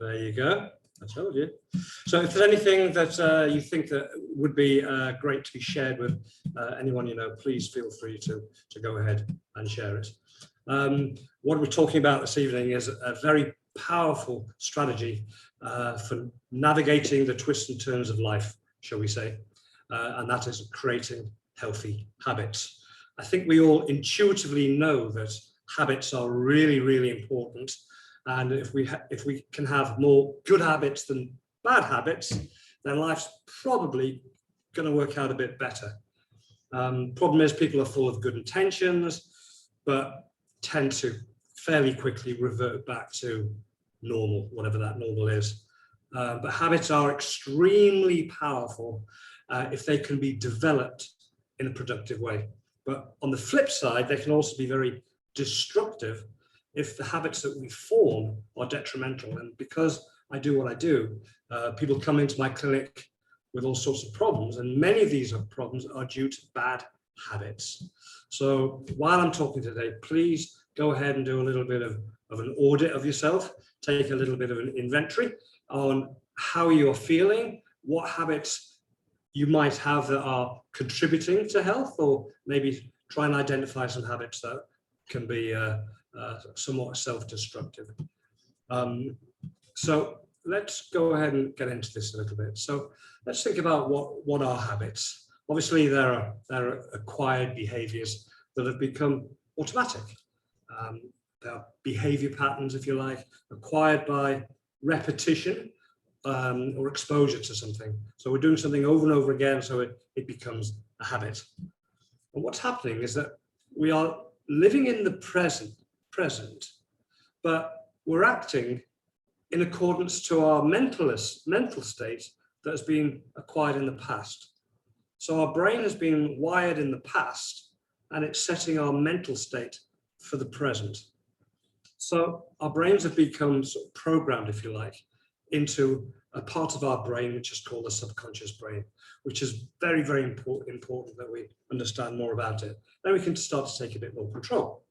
There you go. I told you. So if there's anything that you think that would be great to be shared with anyone you know, please feel free to go ahead and share it. What we're talking about this evening is a very powerful strategy for navigating the twists and turns of life, shall we say, and that is creating healthy habits. I think we all intuitively know that habits are really, really important. And if we can have more good habits than bad habits, then life's probably going to work out a bit better. Problem is, people are full of good intentions, but tend to fairly quickly revert back to normal, whatever that normal is. But habits are extremely powerful if they can be developed in a productive way. But on the flip side, they can also be very destructive if the habits that we form are detrimental. And because I do what I do, people come into my clinic with all sorts of problems, and many of these problems are due to bad habits. So while I'm talking today, please go ahead and do a little bit of an audit of yourself, take a little bit of an inventory on how you're feeling, what habits you might have that are contributing to health, or maybe try and identify some habits that can be somewhat self-destructive. So let's go ahead and get into this a little bit. So let's think about what are habits. Obviously, there are acquired behaviors that have become automatic. There are behavior patterns, if you like, acquired by repetition or exposure to something. So we're doing something over and over again, so it becomes a habit. And what's happening is that we are living in the present, but we're acting in accordance to our mental state that has been acquired in the past. So our brain has been wired in the past, and it's setting our mental state for the present. So our brains have become sort of programmed, if you like, into a part of our brain which is called the subconscious brain, which is very, very important that we understand more about it. Then we can start to take a bit more control.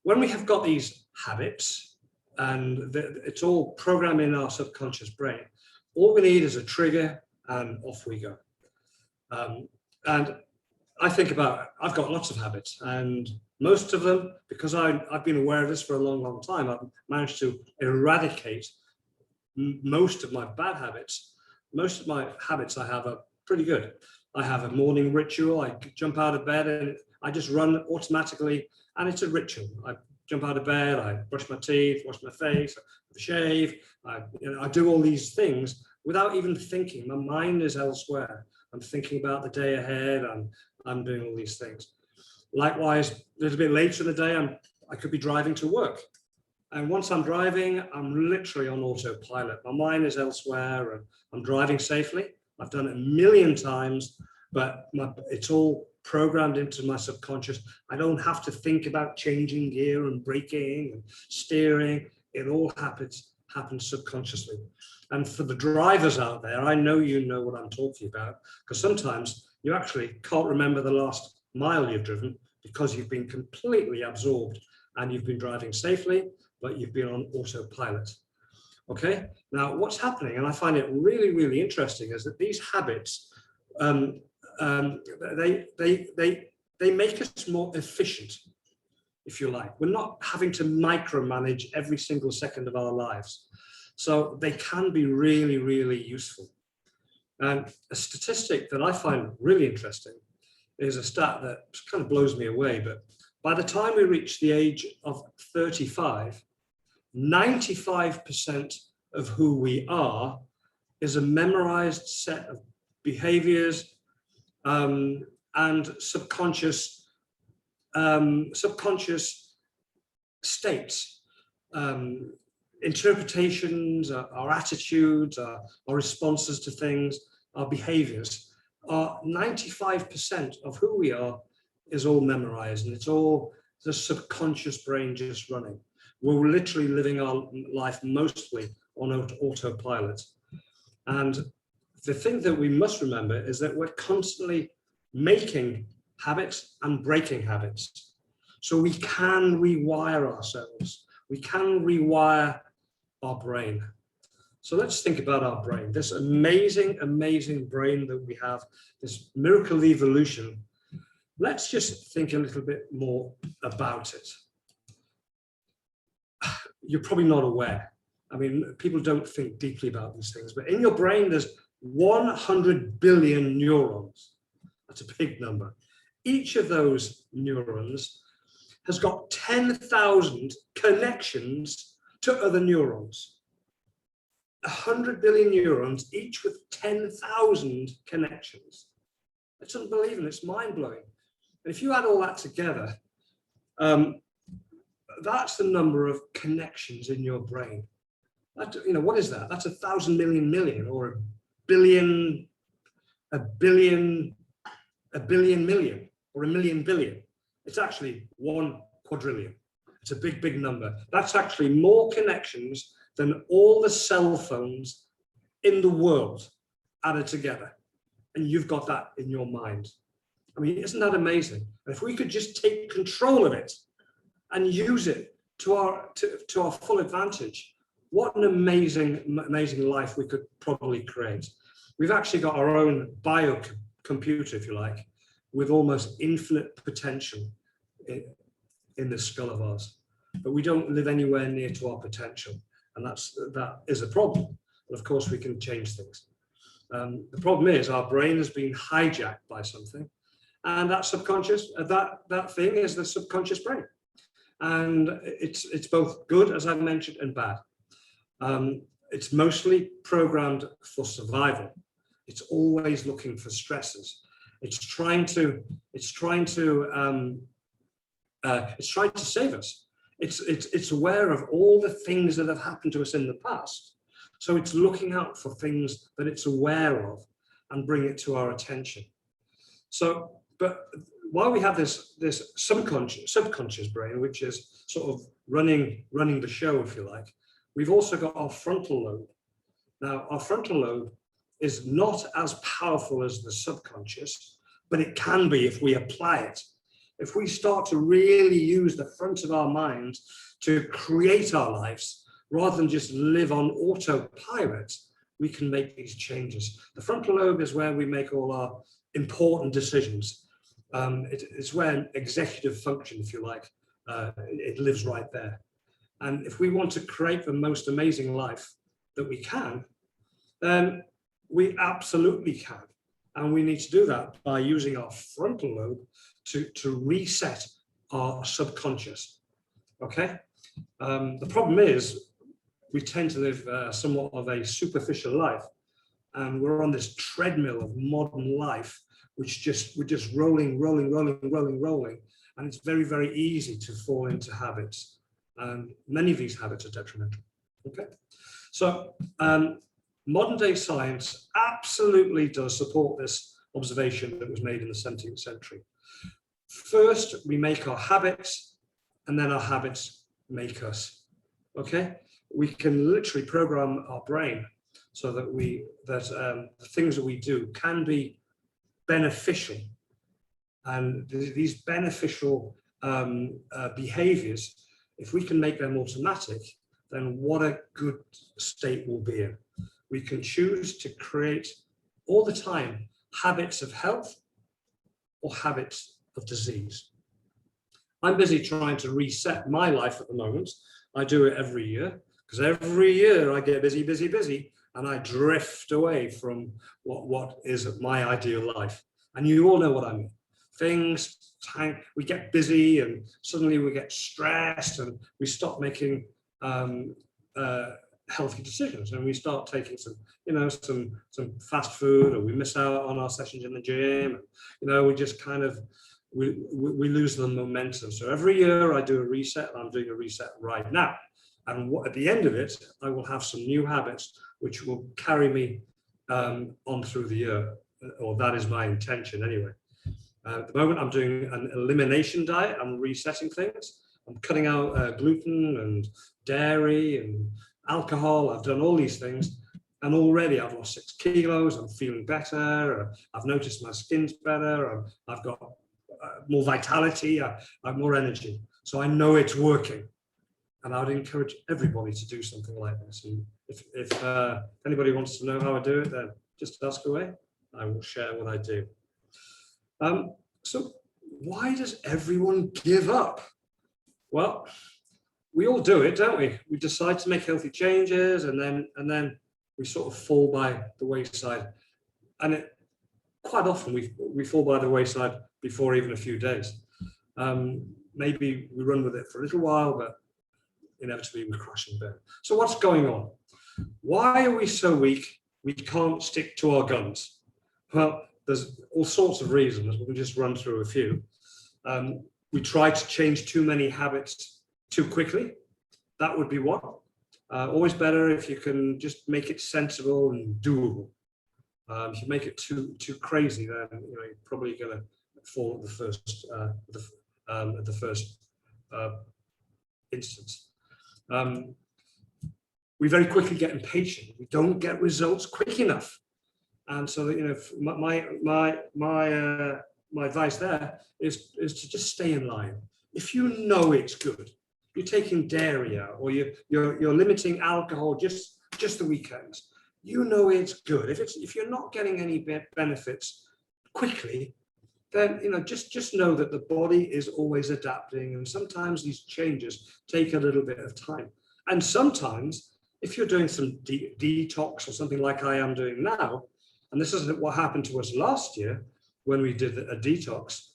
When we have got these habits, and it's all programmed in our subconscious brain, all we need is a trigger, and off we go. And I think about, I've got lots of habits, and most of them, because I've been aware of this for a long, long time, I've managed to eradicate most of my bad habits. Most of my habits I have are pretty good. I have a morning ritual. I jump out of bed and I just run automatically, and it's a ritual. I jump out of bed, I brush my teeth, wash my face, I shave, I do all these things without even thinking. My mind is elsewhere. I'm thinking about the day ahead, and I'm doing all these things. Likewise, a little bit later in the day, I could be driving to work. And once I'm driving, I'm literally on autopilot. My mind is elsewhere, and I'm driving safely. I've done it a million times, but it's all programmed into my subconscious. I don't have to think about changing gear and braking and steering. It all happens subconsciously. And for the drivers out there, I know you know what I'm talking about, because sometimes you actually can't remember the last mile you've driven because you've been completely absorbed and you've been driving safely, but you've been on autopilot. Okay, now what's happening, and I find it really, really interesting, is that these habits, they make us more efficient, if you like. We're not having to micromanage every single second of our lives. So they can be really, really useful. And a statistic that I find really interesting is a stat that kind of blows me away, but by the time we reach the age of 35, 95% of who we are is a memorized set of behaviors and subconscious states, interpretations, our attitudes, our responses to things, our behaviors. 95% of who we are is all memorized, and it's all the subconscious brain just running. We're literally living our life mostly on autopilot. And the thing that we must remember is that we're constantly making habits and breaking habits. So we can rewire ourselves. We can rewire our brain. So let's think about our brain, this amazing, amazing brain that we have, this miracle evolution. Let's just think a little bit more about it. You're probably not aware. I mean, people don't think deeply about these things, but in your brain, there's 100 billion neurons. That's a big number. Each of those neurons has got 10,000 connections to other neurons. 100 billion neurons, each with 10,000 connections. It's unbelievable, it's mind-blowing. And if you add all that together, that's the number of connections in your brain. That, you know, what is that? That's 1,000 million million, or a billion million, or a million billion. It's actually 1 quadrillion. It's a big, big number. That's actually more connections than all the cell phones in the world added together. And you've got that in your mind. I mean, isn't that amazing? And if we could just take control of it and use it to our full advantage, what an amazing, amazing life we could probably create. We've actually got our own biocomputer, if you like, with almost infinite potential in the skull of ours. But we don't live anywhere near to our potential. And that is a problem. And of course, we can change things. The problem is our brain has been hijacked by something. And that subconscious, that thing is the subconscious brain. And it's both good, as I've mentioned, and bad. It's mostly programmed for survival. It's always looking for stresses. It's trying to save us. It's aware of all the things that have happened to us in the past. So it's looking out for things that it's aware of and bring it to our attention. So, but while we have this subconscious brain, which is sort of running the show, if you like, we've also got our frontal lobe. Now, our frontal lobe is not as powerful as the subconscious, but it can be if we apply it. If we start to really use the front of our minds to create our lives, rather than just live on autopilot, we can make these changes. The frontal lobe is where we make all our important decisions. It's where executive function, if you like, it lives right there. And if we want to create the most amazing life that we can, then we absolutely can. And we need to do that by using our frontal lobe to reset our subconscious, okay? The problem is we tend to live somewhat of a superficial life, and we're on this treadmill of modern life, which we're just rolling, and it's very, very easy to fall into habits. And many of these habits are detrimental, okay? So modern day science absolutely does support this observation that was made in the 17th century. First, we make our habits, and then our habits make us, okay? We can literally program our brain so that the things that we do can be beneficial. And these beneficial behaviors, if we can make them automatic, then what a good state we'll be in. We can choose to create all the time habits of health or habits of disease. I'm busy trying to reset my life at the moment. I do it every year, because every year I get busy, and I drift away from what is my ideal life. And you all know what I mean. We get busy, and suddenly we get stressed, and we stop making healthy decisions, and we start taking some fast food, or we miss out on our sessions in the gym. We just kind of we lose the momentum. So every year I do a reset, and I'm doing a reset right now. And at the end of it, I will have some new habits which will carry me on through the year, or that is my intention anyway. At the moment, I'm doing an elimination diet. I'm resetting things. I'm cutting out gluten and dairy and alcohol. I've done all these things, and already I've lost 6 kilos. I'm feeling better. I've noticed my skin's better. I've got more vitality. I have more energy. So I know it's working. And I would encourage everybody to do something like this. And if anybody wants to know how I do it, then just ask away. I will share what I do. So why does everyone give up? Well, we all do it, don't we? We decide to make healthy changes, and then we sort of fall by the wayside. And quite often we fall by the wayside before even a few days. Maybe we run with it for a little while, but inevitably we crash and burn. So what's going on? Why are we so weak we can't stick to our guns? Well, there's all sorts of reasons. We'll just run through a few. We try to change too many habits too quickly. That would be one. Always better if you can just make it sensible and doable. If you make it too crazy, then you're probably going to fall at the first instance. We very quickly get impatient. We don't get results quick enough, and so my advice there is to just stay in line. If you know it's good, you're taking dairy out, or you're limiting alcohol just the weekends. You know it's good. If you're not getting any benefits quickly, then just know that the body is always adapting, and sometimes these changes take a little bit of time. And sometimes, if you're doing some detox or something like I am doing now, and this is what happened to us last year when we did a detox,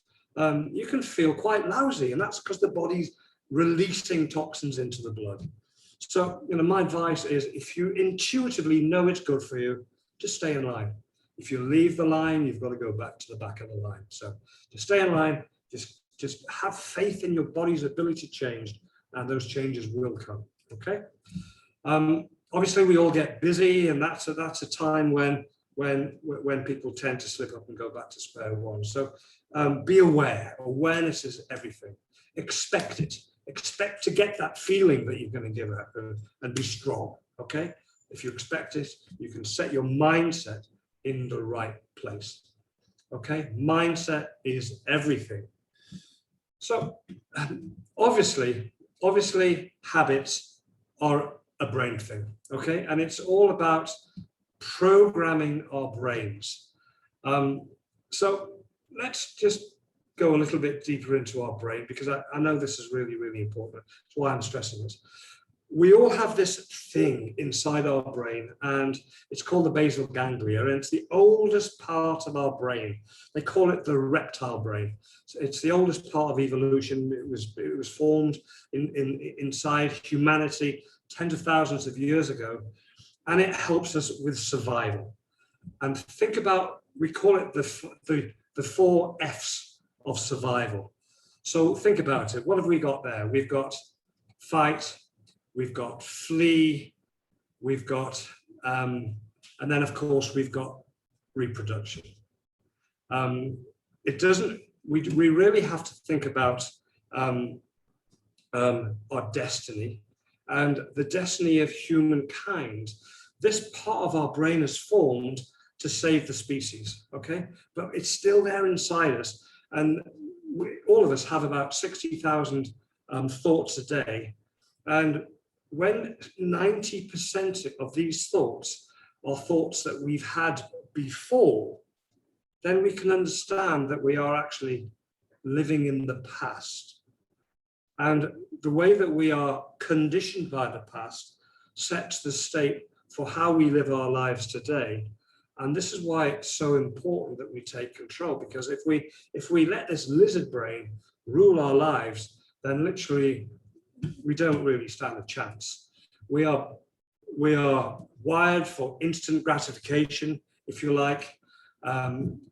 you can feel quite lousy, and that's because the body's releasing toxins into the blood. So, my advice is, if you intuitively know it's good for you, just stay in line. If you leave the line, you've got to go back to the back of the line. So just stay in line, just have faith in your body's ability to change, and those changes will come, okay? Obviously, we all get busy, and that's a time when people tend to slip up and go back to square one. So be aware. Awareness is everything. Expect it. Expect to get that feeling that you're going to give up, and be strong, okay? If you expect it, you can set your mindset in the right place, okay? Mindset is everything. So obviously habits are a brain thing, okay? And it's all about programming our brains. So let's just go a little bit deeper into our brain, because I know this is really, really important. That's why I'm stressing this. We all have this thing inside our brain, and it's called the basal ganglia, and it's the oldest part of our brain. They call it the reptile brain. So it's the oldest part of evolution. It was formed inside humanity tens of thousands of years ago, and it helps us with survival. And think about, we call it the 4 F's of survival. So think about it. What have we got there? We've got fight, we've got flee, we've got, and then of course we've got reproduction. We really have to think about our destiny and the destiny of humankind. This part of our brain is formed to save the species, okay? But it's still there inside us. And all of us have about 60,000 thoughts a day. And when 90% of these thoughts are thoughts that we've had before, then we can understand that we are actually living in the past. And the way that we are conditioned by the past sets the state for how we live our lives today. And this is why it's so important that we take control, because if we let this lizard brain rule our lives, then literally we don't really stand a chance. We are wired for instant gratification, if you like.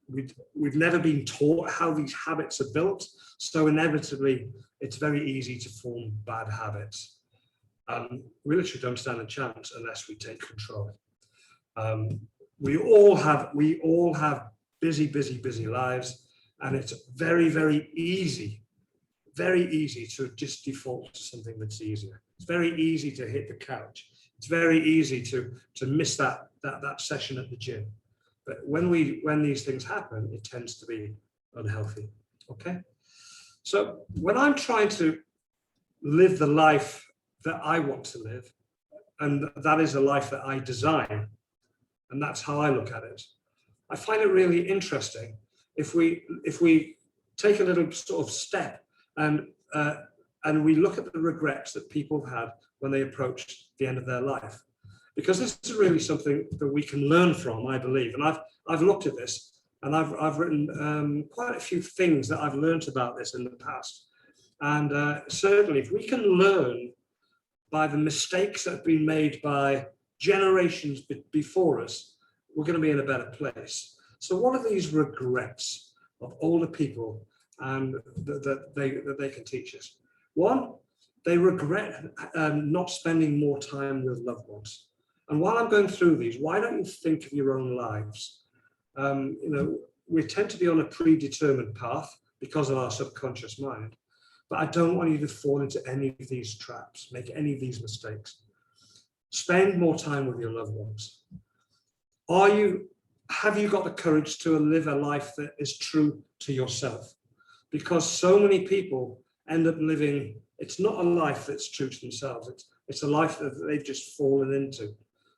We've never been taught how these habits are built, so inevitably it's very easy to form bad habits. We literally don't stand a chance unless we take control. We all have busy lives, and it's very, very easy to just default to something that's easier. It's very easy to hit the couch. It's very easy to miss that session at the gym. But when these things happen, it tends to be unhealthy. Okay. So when I'm trying to live the life that I want to live, and that is a life that I design, and that's how I look at it. I find it really interesting if we take a little sort of step and we look at the regrets that people had when they approached the end of their life, because this is really something that we can learn from, I believe. And I've looked at this, and I've written quite a few things that I've learned about this in the past. And certainly, if we can learn by the mistakes that have been made by generations before us, we're going to be in a better place. So what are these regrets of older people that they can teach us? One, they regret not spending more time with loved ones. And while I'm going through these, why don't you think of your own lives? We tend to be on a predetermined path because of our subconscious mind. But I don't want you to fall into any of these traps, make any of these mistakes. Spend more time with your loved ones. Have you got the courage to live a life that is true to yourself? Because so many people end up living, it's not a life that's true to themselves. It's a life that they've just fallen into.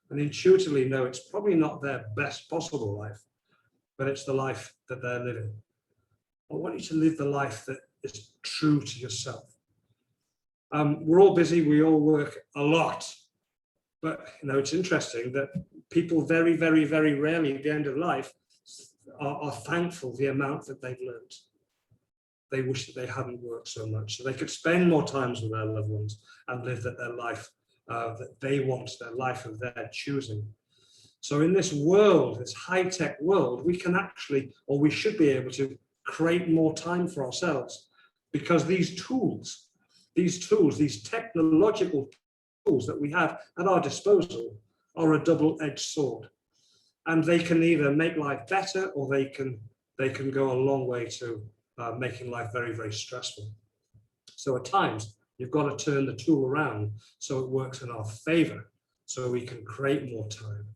And intuitively know it's probably not their best possible life, but it's the life that they're living. I want you to live the life that is true to yourself. We're all busy, we all work a lot, but it's interesting that people very, very, very rarely at the end of life are thankful the amount that they've learned. They wish that they hadn't worked so much, so they could spend more time with their loved ones and live their life that they want, their life of their choosing. So in this world, this high-tech world, we can actually, or we should be able to create more time for ourselves, because these technological tools that we have at our disposal are a double-edged sword, and they can either make life better, or they can go a long way to making life very, very stressful. So at times you've got to turn the tool around so it works in our favor, so we can create more time.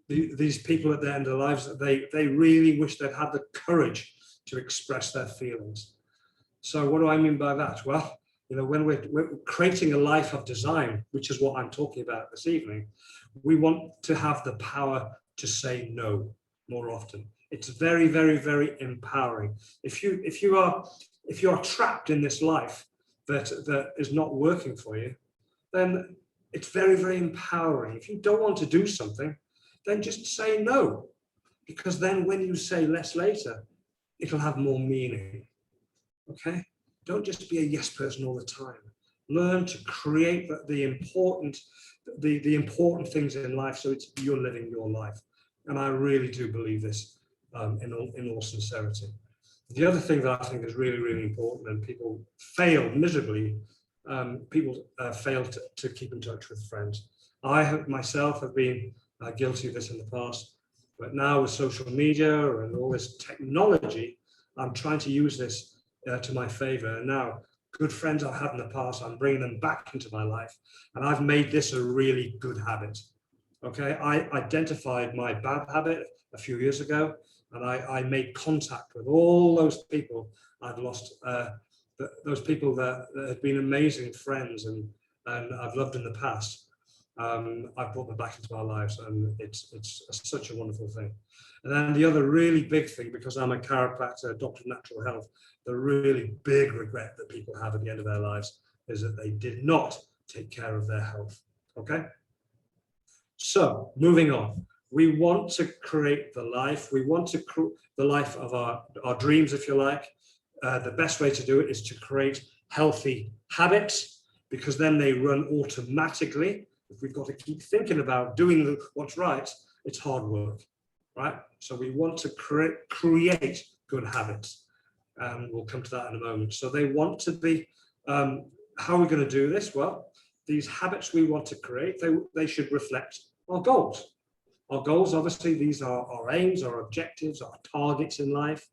These people at the end of their lives, they really wish they'd had the courage to express their feelings. So what do I mean by that? Well, when we're creating a life of design, which is what I'm talking about this evening, we want to have the power to say no more often. It's very, very, very empowering. If you are trapped in this life that is not working for you, then it's very, very empowering. If you don't want to do something, then just say no, because then when you say less later, it'll have more meaning. Okay? Don't just be a yes person all the time. Learn to create the important things in life, so you're living your life. And I really do believe this in all sincerity. The other thing that I think is really, really important, and people fail miserably, people fail to keep in touch with friends. I myself have been guilty of this in the past, but now with social media and all this technology, I'm trying to use this to my favor. And now good friends I've had in the past, I'm bringing them back into my life, and I've made this a really good habit. Okay, I identified my bad habit a few years ago, and I made contact with all those people I'd lost, those people that had been amazing friends and I've loved in the past. I've brought them back into our lives, and it's such a wonderful thing. And then the other really big thing, because I'm a chiropractor, doctor of natural health, the really big regret that people have at the end of their lives is that they did not take care of their health. Okay? So moving on, we want to create the life, we want to create the life of our dreams, if you like. The best way to do it is to create healthy habits, because then they run automatically. If we've got to keep thinking about doing what's right, it's hard work, right? So we want to create good habits. We'll come to that in a moment. So they want to be, how are we going to do this? Well, these habits we want to create, they should reflect our goals. Our goals, obviously, these are our aims, our objectives, our targets in life.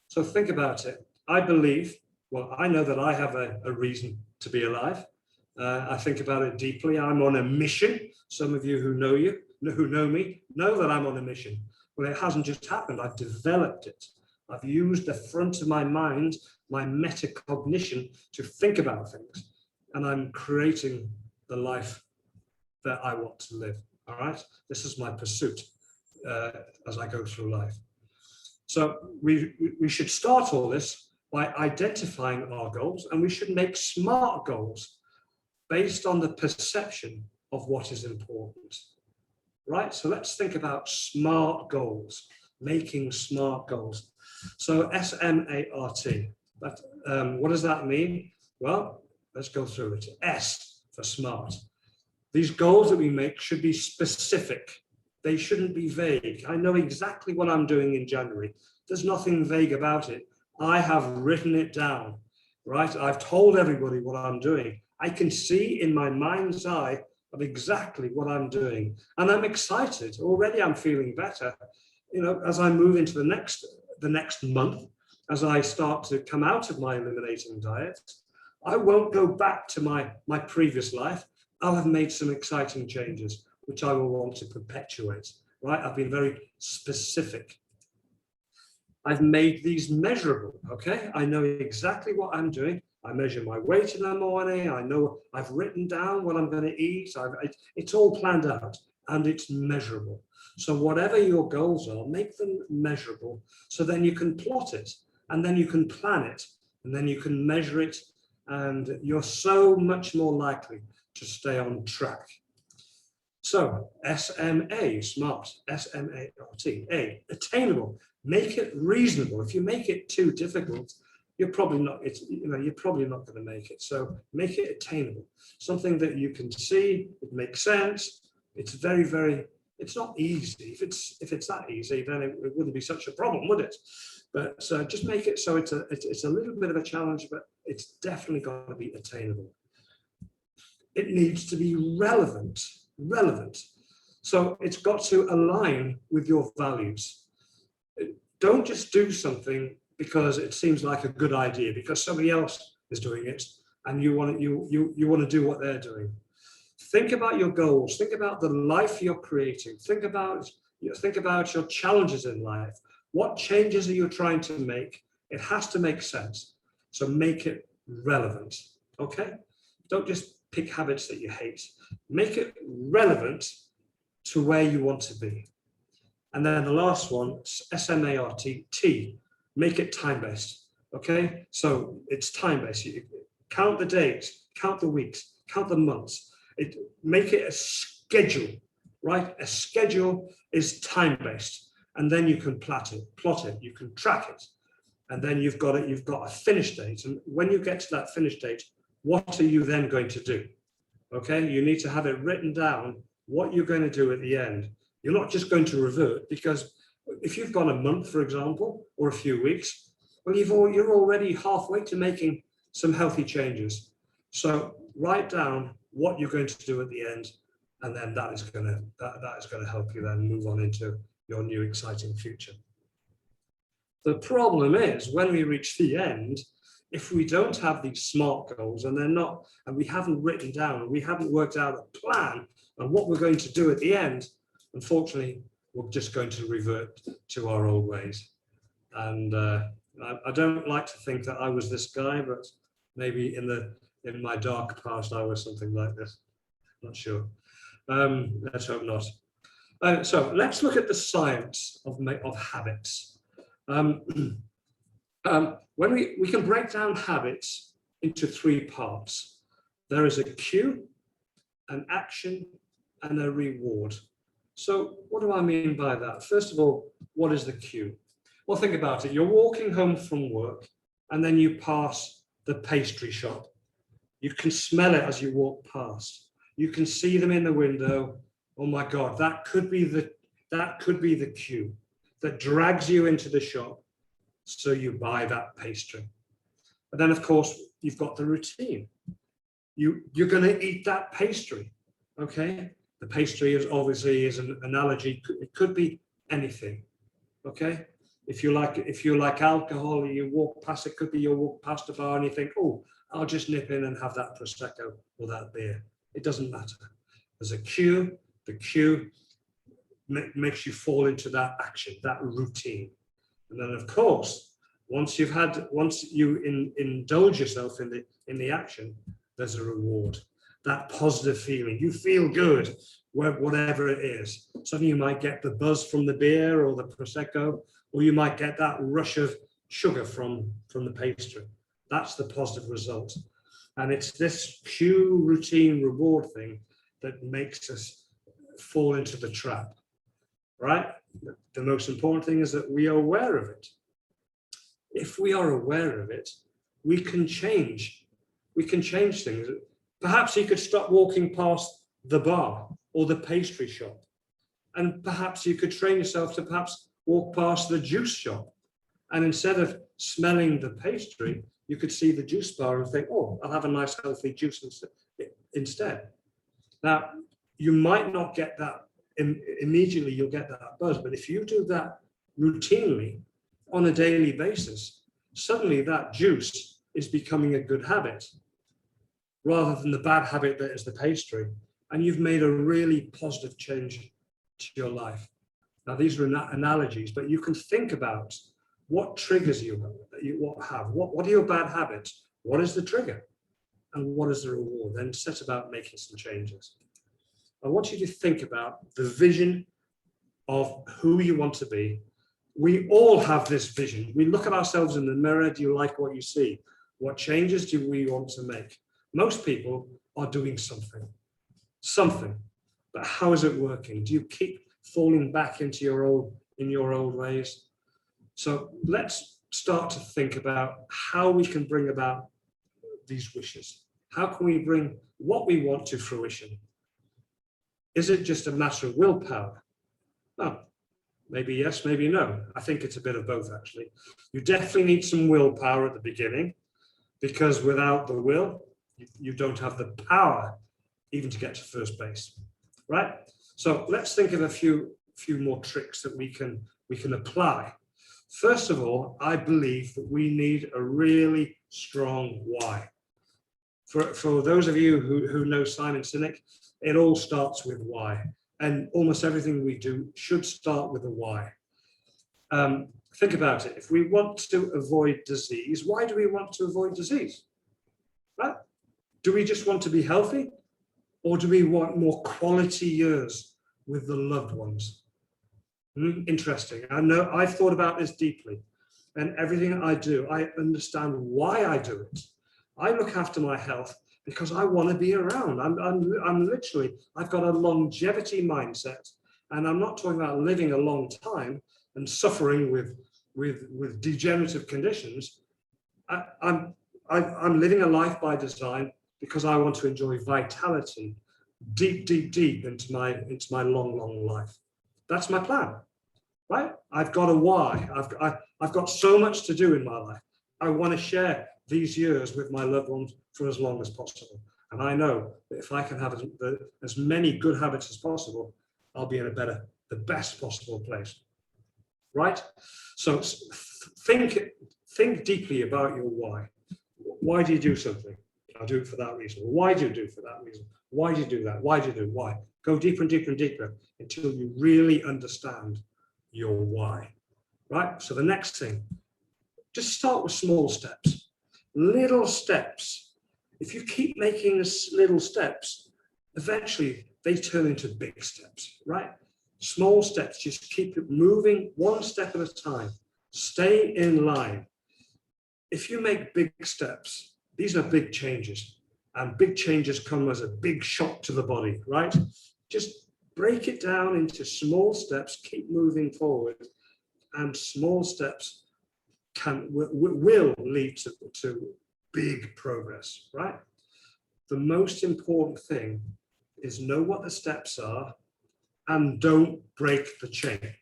So think about it. I believe, well, I know that I have a reason to be alive. I think about it deeply. I'm on a mission. Some of you who know me, know that I'm on a mission. Well, it hasn't just happened. I've developed it. I've used the front of my mind, my metacognition, to think about things. and I'm creating the life that I want to live. All right, this is my pursuit as I go through life. So we should start all this by identifying our goals, and we should make smart goals based on the perception of what is important. Right, so let's think about smart goals, making smart goals. So S-M-A-R-T, what does that mean? Well, let's go through it. S for smart. These goals that we make should be specific. They shouldn't be vague. I know exactly what I'm doing in January. There's nothing vague about it. I have written it down, right? I've told everybody what I'm doing. I can see in my mind's eye of exactly what I'm doing. And I'm excited. Already I'm feeling better. You know, as I move into the next month, as I start to come out of my eliminating diet, I won't go back to my previous life. I'll have made some exciting changes, which I will want to perpetuate, right? I've been very specific. I've made these measurable, okay? I know exactly what I'm doing. I measure my weight in the morning. I know I've written down what I'm going to eat. It's all planned out and it's measurable. So whatever your goals are, make them measurable. So then you can plot it and then you can plan it and then you can measure it, and you're so much more likely to stay on track. So SMA, smart, S-M-A-R-T, A, attainable. Make it reasonable. If you make it too difficult, you're probably not going to make it. So make it attainable, something that you can see, it makes sense. It's very, very, it's not easy. If it's that easy, then it wouldn't be such a problem, would it? But just make it so it's a little bit of a challenge, but it's definitely got to be attainable. It needs to be relevant. So it's got to align with your values. Don't just do something because it seems like a good idea, because somebody else is doing it and you want to do what they're doing. Think about your goals. Think about the life you're creating. Think about your challenges in life. What changes are you trying to make? It has to make sense. So make it relevant, okay? Don't just pick habits that you hate. Make it relevant to where you want to be. And then the last one, S-M-A-R-T, T, make it time-based, okay? So it's time-based. You count the days, count the weeks, count the months. Make it a schedule, right? A schedule is time-based. And then you can plot it, you can track it. And then you've got a finish date. And when you get to that finish date, what are you then going to do? Okay, you need to have it written down what you're going to do at the end. You're not just going to revert, because if you've gone a month, for example, or a few weeks, well, you're already halfway to making some healthy changes. So write down what you're going to do at the end, and then that is going to help you then move on into your new exciting future. The problem is when we reach the end, if we don't have these SMART goals and we haven't written down, and we haven't worked out a plan on what we're going to do at the end, unfortunately, we're just going to revert to our old ways. And I don't like to think that I was this guy, but maybe in my dark past, I was something like this. Not sure. Let's hope not. So let's look at the science of habits. When we can break down habits into three parts. There is a cue, an action, and a reward. So what do I mean by that? First of all, what is the cue? Well, think about it. You're walking home from work and then you pass the pastry shop. You can smell it as you walk past. You can see them in the window. Oh my God, that could be the cue that drags you into the shop. So you buy that pastry. And then of course, you've got the routine. You're going to eat that pastry, okay? The pastry is obviously an analogy. It could be anything, okay? If you like alcohol, you walk past, it could be you walk past a bar and you think, oh, I'll just nip in and have that Prosecco or that beer. It doesn't matter. There's a cue. The cue makes you fall into that action, that routine. And then of course, once you indulge yourself in the action, there's a reward. That positive feeling, you feel good, whatever it is. Suddenly you might get the buzz from the beer or the Prosecco, or you might get that rush of sugar from the pastry. That's the positive result. And it's this cue, routine, reward thing that makes us fall into the trap, right? The most important thing is that we are aware of it. If we are aware of it, we can change. We can change things. Perhaps you could stop walking past the bar or the pastry shop. And perhaps you could train yourself to perhaps walk past the juice shop. And instead of smelling the pastry, you could see the juice bar and think, oh, I'll have a nice healthy juice instead. Now, you might not get that immediately, you'll get that buzz, but if you do that routinely on a daily basis, suddenly that juice is becoming a good habit rather than the bad habit that is the pastry. And you've made a really positive change to your life. Now, these are analogies, but you can think about what triggers you have. What are your bad habits? What is the trigger? And what is the reward? Then set about making some changes. I want you to think about the vision of who you want to be. We all have this vision. We look at ourselves in the mirror. Do you like what you see? What changes do we want to make? Most people are doing something, but how is it working? Do you keep falling back into your old ways? So let's start to think about how we can bring about these wishes. How can we bring what we want to fruition? Is it just a matter of willpower? Oh, maybe yes, maybe no. I think it's a bit of both, actually. You definitely need some willpower at the beginning, because without the will, you don't have the power even to get to first base, right? So let's think of a few more tricks that we can apply. First of all, I believe that we need a really strong why. For those of you who know Simon Sinek, it all starts with why. And almost everything we do should start with a why. Think about it. If we want to avoid disease, why do we want to avoid disease? Right? Do we just want to be healthy? Or do we want more quality years with the loved ones? Interesting. I know I've thought about this deeply. And everything I do, I understand why I do it. I look after my health because I want to be around. I'm literally, I've got a longevity mindset, and I'm not talking about living a long time and suffering with degenerative conditions. I'm living a life by design because I want to enjoy vitality deep into my long life. That's my plan, right? I've got a why. I've got so much to do in my life. I want to share these years with my loved ones for as long as possible. And I know that if I can have as many good habits as possible, I'll be in the best possible place, right? So think deeply about your why. Why do you do something? I do it for that reason. Why do you do it for that reason? Why do you do that? Why do you do? Why? Go deeper and deeper and deeper until you really understand your why, right? So the next thing, just start with small steps, little steps. If you keep making little steps, eventually they turn into big steps, right? Small steps, just keep it moving one step at a time. Stay in line. If you make big steps, these are big changes, and big changes come as a big shock to the body, right? Just break it down into small steps, keep moving forward, and small steps will lead to big progress, right? The most important thing is know what the steps are and don't break the chain.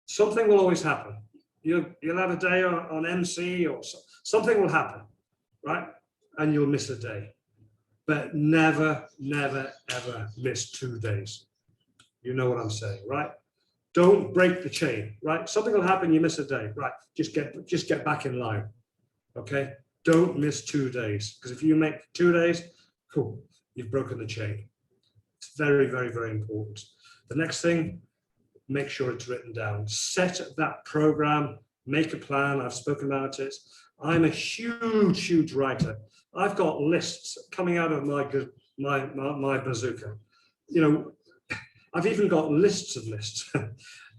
Something will always happen. You'll have a day on MC or something will happen, right? And you'll miss a day. But never, ever miss 2 days. You know what I'm saying, right? Don't break the chain, right? Something will happen, you miss a day, right? Just get back in line, okay? Don't miss 2 days, because if you make 2 days, cool, you've broken the chain. It's very, very, very important. The next thing, make sure it's written down. Set that program, make a plan. I've spoken about it. I'm a huge writer. I've got lists coming out of my bazooka. You know, I've even got lists of lists.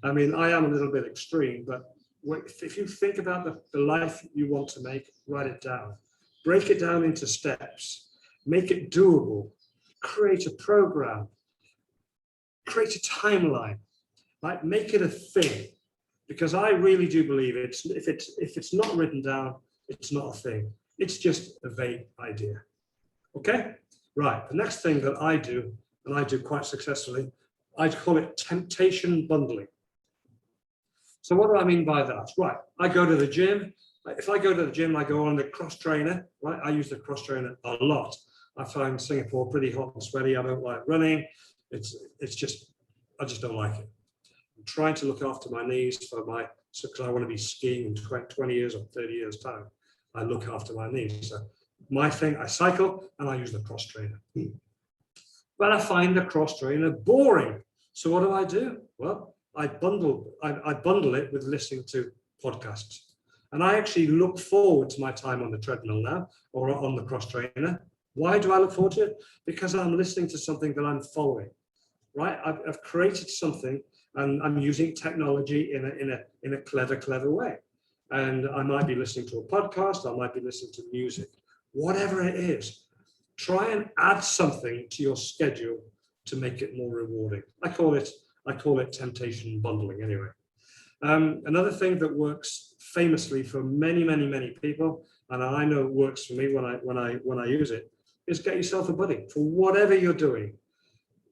I mean, I am a little bit extreme, but if you think about the life you want to make, write it down. Break it down into steps. Make it doable. Create a program. Create a timeline. Like, make it a thing. Because I really do believe if it's not written down, it's not a thing. It's just a vague idea. Okay? Right. The next thing that I do, and I do quite successfully, I call it temptation bundling. So what do I mean by that? Right. I go to the gym. If I go to the gym, I go on the cross trainer. Right. I use the cross trainer a lot. I find Singapore pretty hot and sweaty. I don't like running. I just don't like it. I'm trying to look after my knees because I want to be skiing in 20 years or 30 years time. I look after my knees. So my thing, I cycle and I use the cross trainer. But I find the cross trainer boring. So what do? Well, I bundle it with listening to podcasts. And I actually look forward to my time on the treadmill now or on the cross trainer. Why do I look forward to it? Because I'm listening to something that I'm following, right? I've created something and I'm using technology in a clever way. And I might be listening to a podcast, I might be listening to music, whatever it is. Try and add something to your schedule to make it more rewarding. I call it temptation bundling anyway. Another thing that works famously for many people, and I know it works for me when I use it, is get yourself a buddy for whatever you're doing.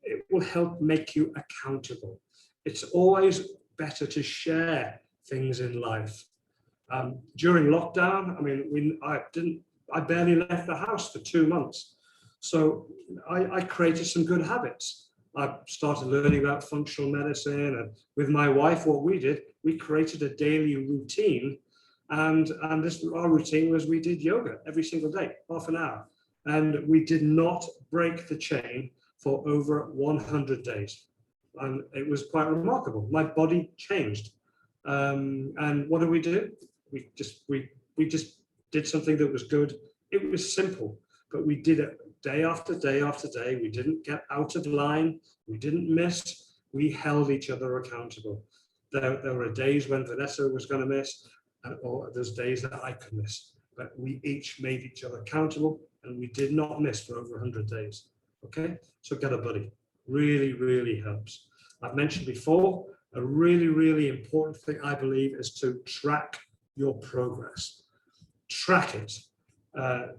It will help make you accountable. It's always better to share things in life. During lockdown, I mean, I barely left the house for 2 months. So I created some good habits. I started learning about functional medicine, and with my wife, what we did, we created a daily routine. And our routine was we did yoga every single day, half an hour. And we did not break the chain for over 100 days. And it was quite remarkable. My body changed. And what did we do? We just did something that was good. It was simple, but we did it day after day after day. We didn't get out of line. We didn't miss. We held each other accountable. There were days when Vanessa was going to miss, or there's days that I could miss. But we each made each other accountable, and we did not miss for over 100 days. Okay? So get a buddy. Really helps. I've mentioned before, a really important thing I believe is to track your progress. Track it.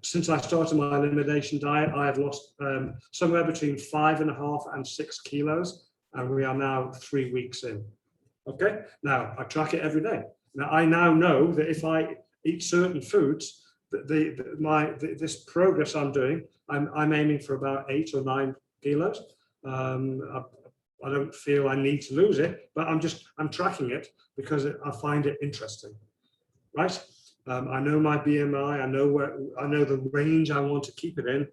Since I started my elimination diet, I have lost somewhere between 5.5 and 6 kilos, and we are now 3 weeks in. Okay, now I track it every day. Now I now know that if I eat certain foods, this progress I'm doing, I'm aiming for about 8 or 9 kilos. I don't feel I need to lose it, but I'm tracking it because I find it interesting, right? I know my BMI, I know the range I want to keep it in,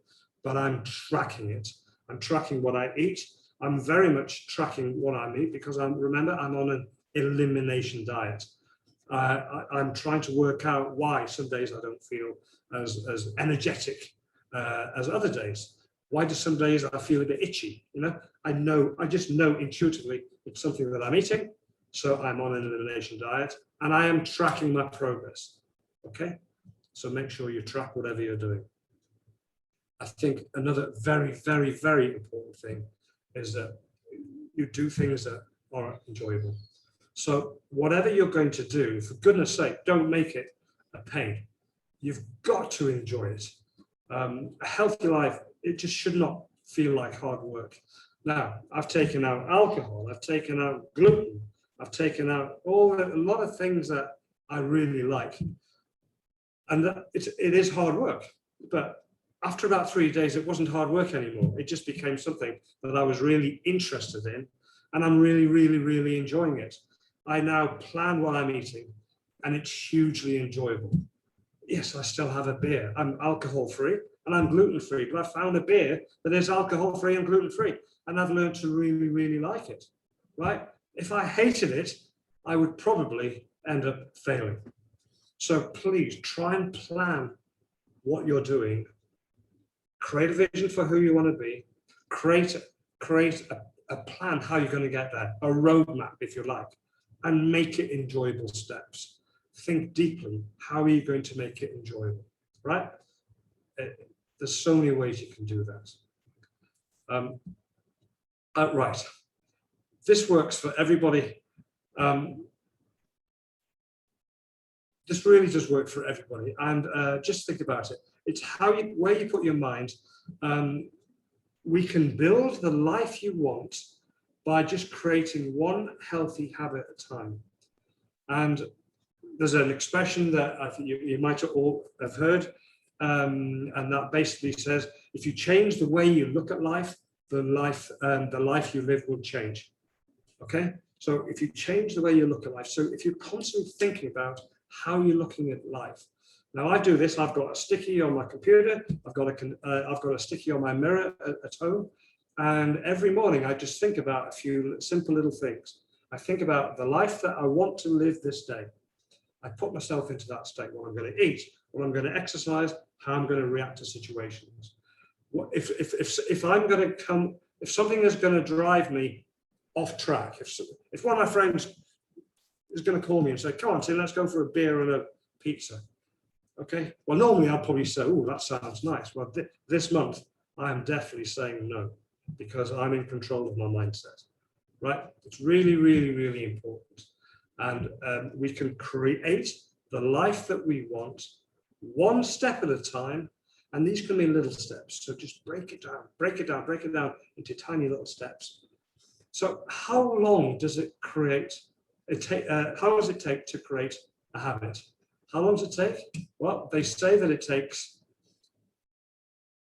but I'm tracking it. I'm tracking what I eat. I'm very much tracking what I eat because remember, I'm on an elimination diet. I'm trying to work out why some days I don't feel as energetic as other days. Why do some days I feel a bit itchy? You know, I just know intuitively it's something that I'm eating. So I'm on an elimination diet and I am tracking my progress. Okay, so make sure you track whatever you're doing. I think another very important thing is that you do things that are enjoyable. So whatever you're going to do, for goodness sake, don't make it a pain. You've got to enjoy it. A healthy life, it just should not feel like hard work. Now, I've taken out alcohol, I've taken out gluten, I've taken out a lot of things that I really like. And it is hard work, but after about 3 days, it wasn't hard work anymore. It just became something that I was really interested in, and I'm really enjoying it. I now plan what I'm eating, and it's hugely enjoyable. Yes, I still have a beer. I'm alcohol-free, and I'm gluten-free, but I found a beer that is alcohol-free and gluten-free, and I've learned to really like it, right? If I hated it, I would probably end up failing. So please try and plan what you're doing. Create a vision for who you want to be. Create a plan how you're going to get there, a roadmap if you like, and make it enjoyable steps. Think deeply, how are you going to make it enjoyable, right? There's so many ways you can do that. Right, this works for everybody. This really does work for everybody, and just think about it. It's where you put your mind. We can build the life you want by just creating one healthy habit at a time. And there's an expression that I think you might all have heard, and that basically says, if you change the way you look at life, the life you live will change. Okay, so if you change the way you look at life, so if you're constantly thinking about how you're looking at life. Now I do this. I've got a sticky on my computer. I've got a sticky on my mirror at home, and every morning I just think about a few simple little things. I think about the life that I want to live this day. I put myself into that state. What I'm going to eat, what I'm going to exercise, how I'm going to react to situations. If I'm going to come, if something is going to drive me off track, if one of my friends is going to call me and say, "Come on, Tim, let's go for a beer and a pizza." Okay. Well, normally I'd probably say, "Oh, that sounds nice." Well, this month I am definitely saying no, because I'm in control of my mindset. Right? It's really, really, really important. And we can create the life that we want, one step at a time. And these can be little steps. So just break it down into tiny little steps. So how long does it how does it take to create a habit? How long does it take? Well, they say that it takes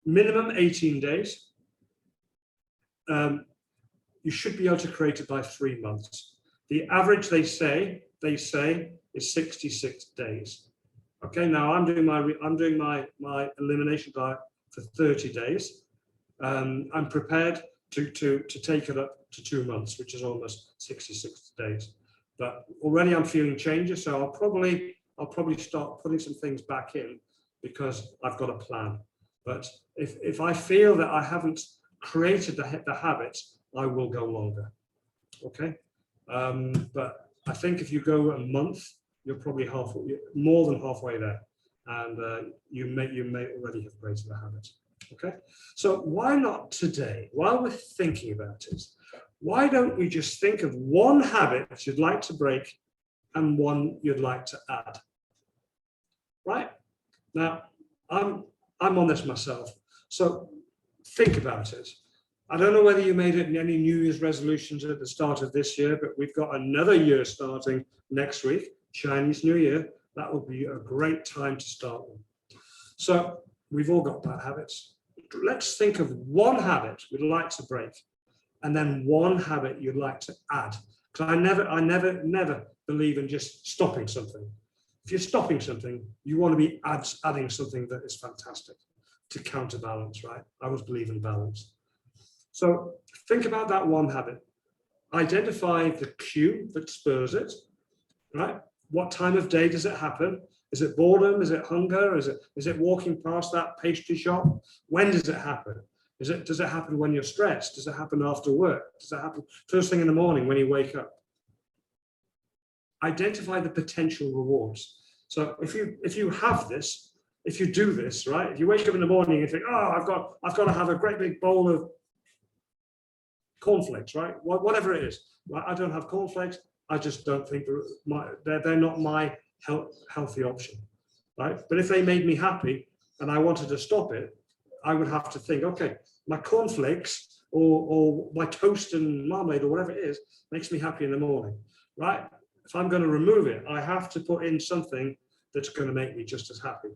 minimum 18 days. You should be able to create it by 3 months. The average, they say is 66 days. Okay, now I'm doing my elimination diet for 30 days. I'm prepared to take it up to 2 months, which is almost 66 days. But already I'm feeling changes, so I'll probably start putting some things back in because I've got a plan. But if I feel that I haven't created the habits, I will go longer. Okay, but I think if you go a month, you're probably more than halfway there, and you may already have created a habit. Okay, so why not today, while we're thinking about it, why don't we just think of one habit you'd like to break and one you'd like to add? Right? Now, I'm on this myself, so think about it. I don't know whether you made it in any New Year's resolutions at the start of this year, but we've got another year starting next week, Chinese New Year. That will be a great time to start with. So we've all got bad habits. Let's think of one habit we'd like to break, and then one habit you'd like to add. Because I never believe in just stopping something. If you're stopping something, you want to be adding something that is fantastic to counterbalance, right? I always believe in balance. So think about that one habit. Identify the cue that spurs it, right? What time of day does it happen? Is it boredom? Is it hunger? Is it walking past that pastry shop? When does it happen? Does it happen when you're stressed? Does it happen after work? Does it happen first thing in the morning when you wake up? Identify the potential rewards. So if you have this, if you do this, right? If you wake up in the morning and think, "Oh, I've got to have a great big bowl of cornflakes," right? Whatever it is. Right? I don't have cornflakes. I just don't think they're not my healthy option, right? But if they made me happy and I wanted to stop it, I would have to think, okay, my cornflakes or my toast and marmalade or whatever it is makes me happy in the morning, right? If I'm going to remove it, I have to put in something that's going to make me just as happy,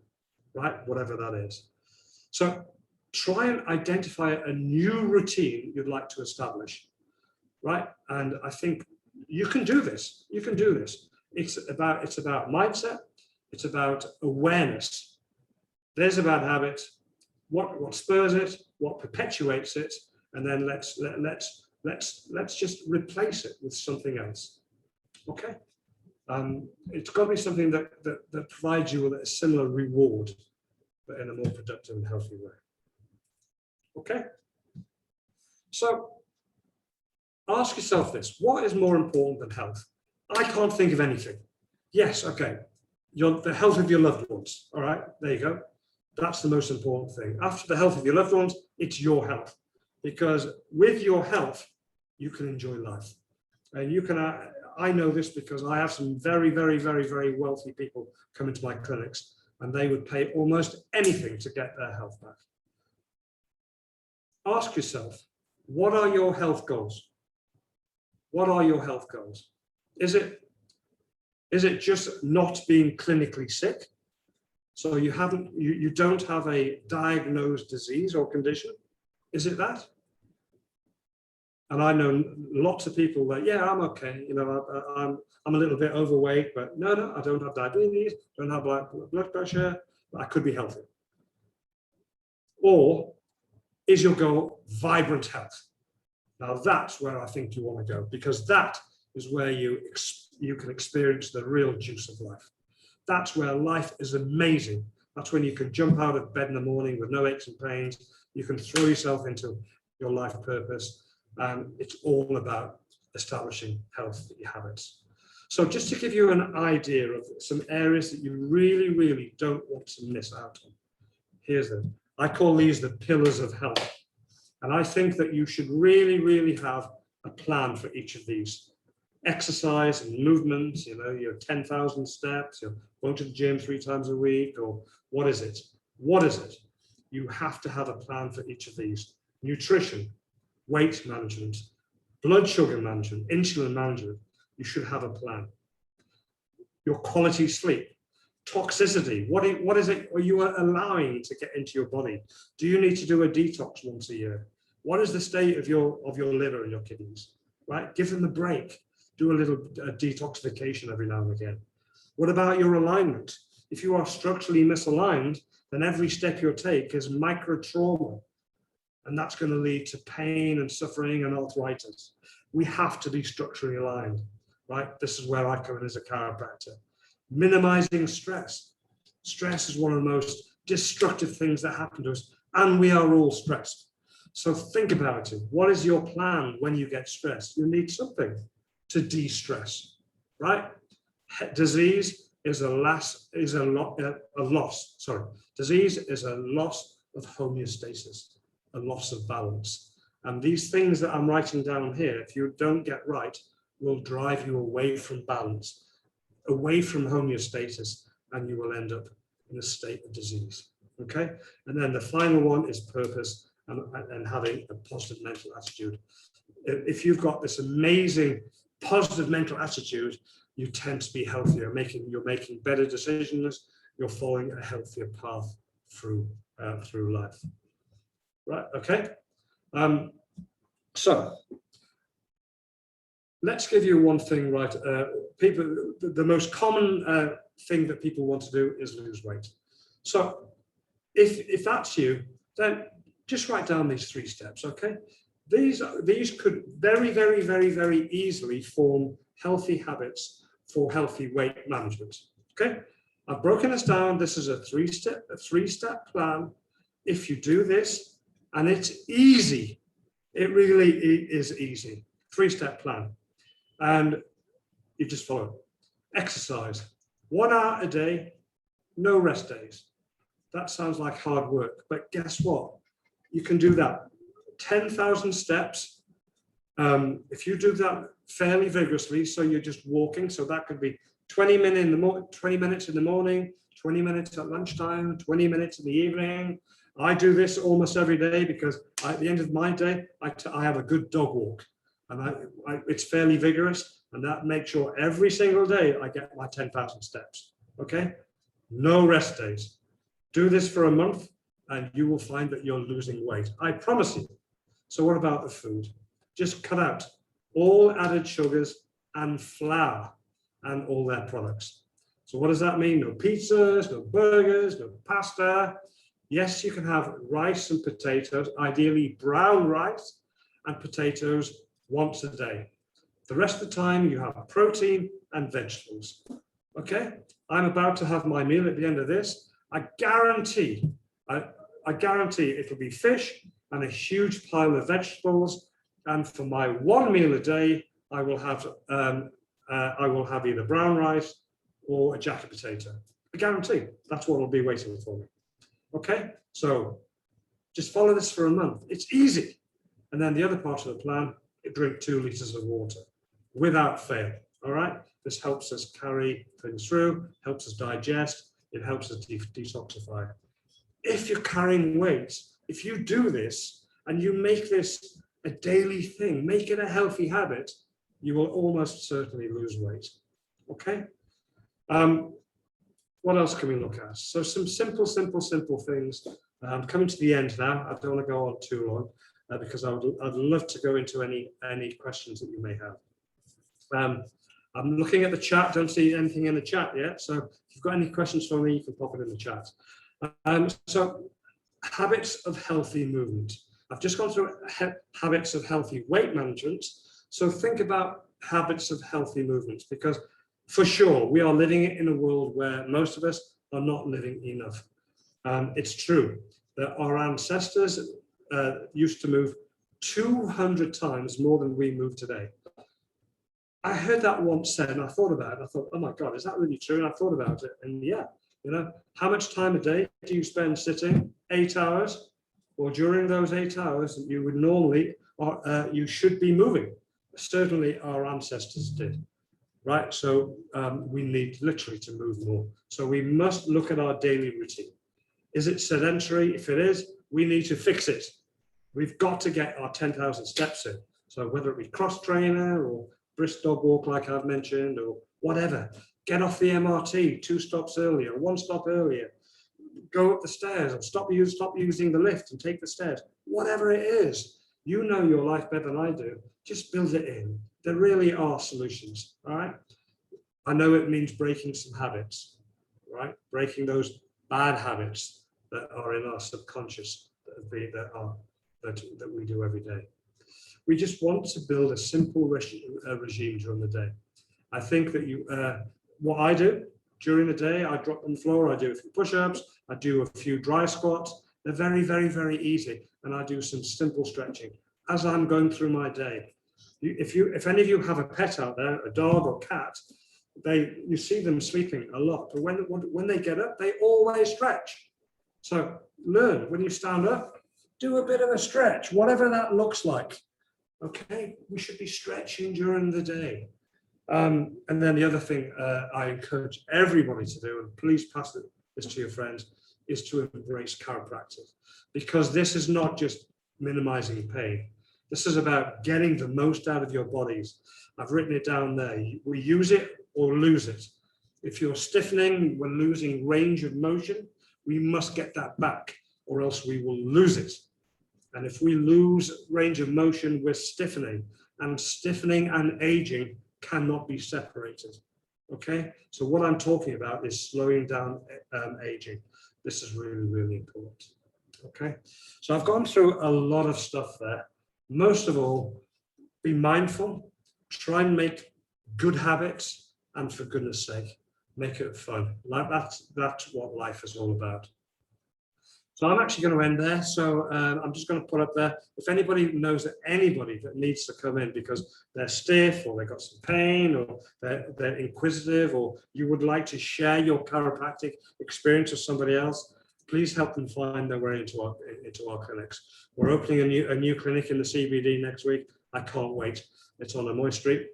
right? Whatever that is. So try and identify a new routine you'd like to establish, right? And I think you can do this. You can do this. It's about mindset. It's about awareness. There's a bad habit. What spurs it? What perpetuates it? And then let's just replace it with something else. Okay. It's got to be something that provides you with a similar reward, but in a more productive and healthy way. Okay? So ask yourself this: what is more important than health? I can't think of anything. Yes, okay. The health of your loved ones. All right, there you go. That's the most important thing. After the health of your loved ones, it's your health. Because with your health, you can enjoy life. And you can, I know this because I have some very, very, very, very wealthy people come into my clinics, and they would pay almost anything to get their health back. Ask yourself, what are your health goals? What are your health goals? Is it just not being clinically sick? So you don't have a diagnosed disease or condition? Is it that? And I know lots of people that, yeah, I'm okay. You know, I'm a little bit overweight, but no, I don't have diabetes, don't have blood pressure, but I could be healthy. Or is your goal vibrant health? Now that's where I think you want to go, because that is where you can experience the real juice of life. That's where life is amazing. That's when you can jump out of bed in the morning with no aches and pains. You can throw yourself into your life purpose. It's all about establishing healthy habits. So just to give you an idea of some areas that you really, really don't want to miss out on. Here's them. I call these the pillars of health. And I think that you should really, really have a plan for each of these. Exercise and movement, you know, your 10,000 steps, you're going to the gym 3 times a week, or what is it? What is it? You have to have a plan for each of these. Nutrition, weight management, blood sugar management, insulin management. You should have a plan. Your quality sleep, toxicity. What is it are you allowing to get into your body? Do you need to do a detox once a year? What is the state of your liver and your kidneys? Right? Give them a break. Do a little detoxification every now and again. What about your alignment? If you are structurally misaligned, then every step you take is micro trauma. And that's going to lead to pain and suffering and arthritis. We have to be structurally aligned, right? This is where I come in as a chiropractor. Minimizing stress. Stress is one of the most destructive things that happen to us, and we are all stressed. So think about it. What is your plan when you get stressed? You need something to de-stress, right? Disease is a loss. Disease is a loss of homeostasis, a loss of balance. And these things that I'm writing down here, if you don't get right, will drive you away from balance, away from homeostasis, and you will end up in a state of disease. Okay? And then the final one is purpose and having a positive mental attitude. If you've got this amazing positive mental attitude, you tend to be healthier. You're making better decisions. You're following a healthier path through life. Right? Okay. So let's give you one thing. Right? The most common thing that people want to do is lose weight. So if that's you, then just write down these 3 steps. Okay. These could very, very, very, very easily form healthy habits for healthy weight management. Okay, I've broken this down. This is a 3-step plan. If you do this, and it's easy, it really is easy. 3-step plan, and you just follow it. Exercise, 1 hour a day, no rest days. That sounds like hard work, but guess what? You can do that. 10,000 steps. If you do that fairly vigorously, so you're just walking, so that could be 20 minutes in the morning, 20 minutes at lunchtime, 20 minutes in the evening. I do this almost every day because at the end of my day, I have a good dog walk, and it's fairly vigorous, and that makes sure every single day I get my 10,000 steps. Okay, no rest days. Do this for a month, and you will find that you're losing weight. I promise you. So what about the food? Just cut out all added sugars and flour and all their products. So what does that mean? No pizzas, no burgers, no pasta. Yes, you can have rice and potatoes, ideally brown rice and potatoes once a day. The rest of the time you have protein and vegetables. Okay, I'm about to have my meal at the end of this. I guarantee it'll be fish and a huge pile of vegetables. And for my one meal a day, I will have either brown rice or a jacket potato. I guarantee that's what will be waiting for me. Okay, so just follow this for a month. It's easy. And then the other part of the plan, drink 2 liters of water without fail. All right, this helps us carry things through, helps us digest, it helps us detoxify. If you're carrying weight, if you do this and you make this a daily thing, make it a healthy habit, you will almost certainly lose weight. Okay. What else can we look at? So some simple things. Coming to the end now. I don't want to go on too long because I'd love to go into any questions that you may have. I'm looking at the chat. Don't see anything in the chat yet. So if you've got any questions for me, you can pop it in the chat. So habits of healthy movement. I've just gone through habits of healthy weight management. So think about habits of healthy movement, because for sure we are living in a world where most of us are not living enough. It's true that our ancestors used to move 200 times more than we move today. I heard that once said, and I thought about it. I thought, oh my God, is that really true? And I thought about it, and yeah, how much time a day do you spend sitting? 8 hours? Or during those 8 hours, you would normally, you should be moving. Certainly our ancestors did, right? So we need literally to move more. So we must look at our daily routine. Is it sedentary? If it is, we need to fix it. We've got to get our 10,000 steps in. So whether it be cross trainer or brisk dog walk, like I've mentioned, or whatever, get off the MRT 2 stops earlier, 1 stop earlier, go up the stairs, or stop using the lift and take the stairs, whatever it is. You know your life better than I do. Just build it in. There really are solutions, all right? I know it means breaking some habits, right? Breaking those bad habits that are in our subconscious, that we do every day. We just want to build a simple regime during the day. I think that what I do during the day, I drop on the floor, I do a few push-ups, I do a few dry squats. They're very, very, very easy. And I do some simple stretching as I'm going through my day. If any of you have a pet out there, a dog or cat, you see them sleeping a lot. But when they get up, they always stretch. So learn, when you stand up, do a bit of a stretch, whatever that looks like. Okay, we should be stretching during the day. And then the other thing I encourage everybody to do, and please pass this to your friends, is to embrace chiropractic, because this is not just minimizing pain. This is about getting the most out of your bodies. I've written it down there. We use it or lose it. If you're stiffening, we're losing range of motion, we must get that back, or else we will lose it. And if we lose range of motion, we're stiffening, and stiffening and aging cannot be separated. Okay, so what I'm talking about is slowing down aging. This is really, really important. Okay, so I've gone through a lot of stuff there. Most of all, be mindful, try and make good habits, and for goodness sake, make it fun. Like that's what life is all about. So I'm actually going to end there. So I'm just going to put up there, if anybody knows that anybody that needs to come in because they're stiff, or they've got some pain, or they're inquisitive, or you would like to share your chiropractic experience with somebody else, please help them find their way into our clinics. We're opening a new clinic in the CBD next week. I can't wait. It's on Amoy Street.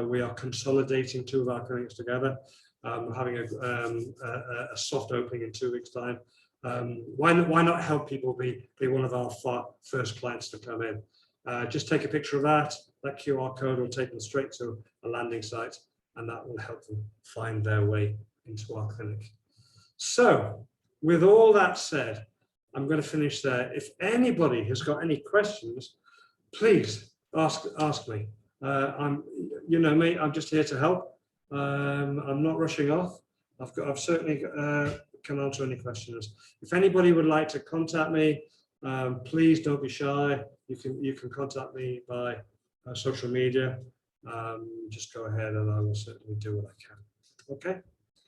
We are consolidating 2 of our clinics together. We're having a soft opening in 2 weeks' time. Why not help people be one of our first clients to come in? Just take a picture of that QR code will take them straight to a landing site, and that will help them find their way into our clinic. So with all that said, I'm going to finish there. If anybody has got any questions, please ask me. You know me, I'm just here to help. I'm not rushing off. I've certainly can answer any questions. If anybody would like to contact me, please don't be shy. You can contact me by social media. just go ahead and I will certainly do what I can. Okay.